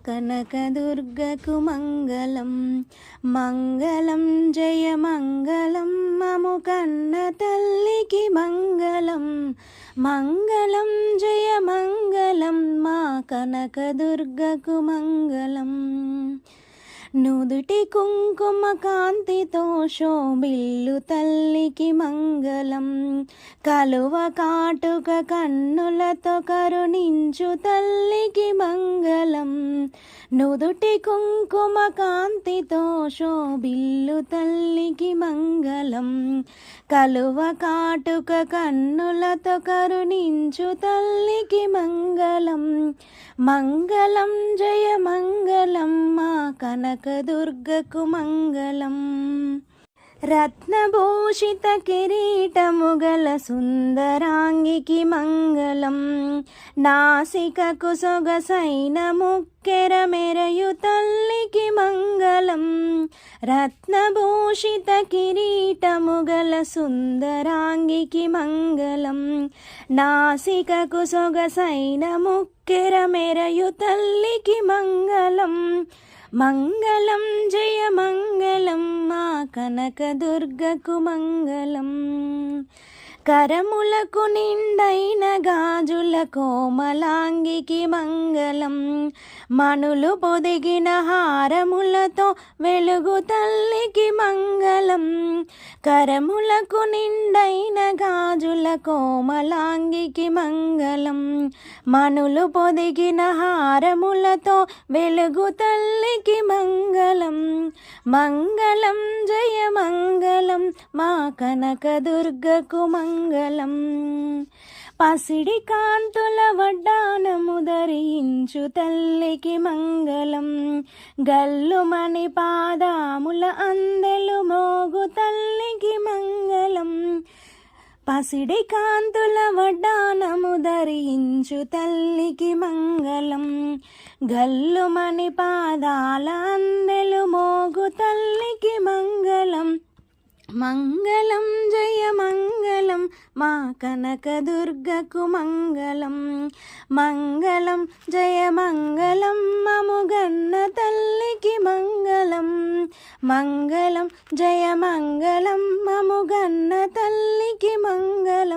కనకదుర్గకు మంగళం. మంగళం జయ మంగళం మము కన్న తల్లికి మంగళం. మంగళం జయ మంగళం మా కనకదుర్గకు మంగళం. నుదుటి కుంకుమ కాంతితో శోభిల్లు తల్లికి మంగళం. కలువ కాటుక కన్నులతో కరుణించు తల్లికి మంగళం. నుదుటి కుంకుమ కాంతితో శోభిల్లు తల్లికి మంగళం. కలువ కాటుక కన్నులతో కరుణించు తల్లికి మంగళం. మంగళం జయ మంగళం మా కనకదుర్గకు మంగళం. రత్నభూషిత కిరీటము గల సుందరాంగికి మంగళం. నాసికకు సొగసైన ముక్కెర మెరయు తల్లికి మంగళం. రత్నభూషిత కిరీటము గల సుందరాంగికి మంగళం. నాసికకు సొగసైన ముక్కెర మెరయు తల్లికి మంగళం. మంగళం జయ మంగళం మా కనకదుర్గకు మంగళం. కరములకు నిండైన గాజుల కోమలాంగికి మంగళం. మణులు పొదిగిన హారములతో వెలుగు తల్లికి మంగళం. కరములకు నిండైన గాజుల కోమలాంగికి మంగళం. మణులు పొదిగిన హారములతో వెలుగు తల్లికి మంగళం. మంగళం జయ మంగళం మా కనకదుర్గకు మంగళం. పసిడి కాంతుల వడ్డానము ధరించు తల్లికి మంగళం. గల్లుమణి పాదాముల అందెలు మోగు తల్లికి మంగళం. పసిడి కాంతుల వడ్డానము ధరించు తల్లికి మంగళం. గల్లుమణి పాదాల అందెలు మోగు తల్లికి మంగళం. మంగళం జయ మంగళం మా కనకదుర్గకు మంగళం. మంగళం జయ మంగళం మముగన్న తల్లికి మంగళం. మంగళం జయ మంగళం మముగన్న తల్లికి మంగళం.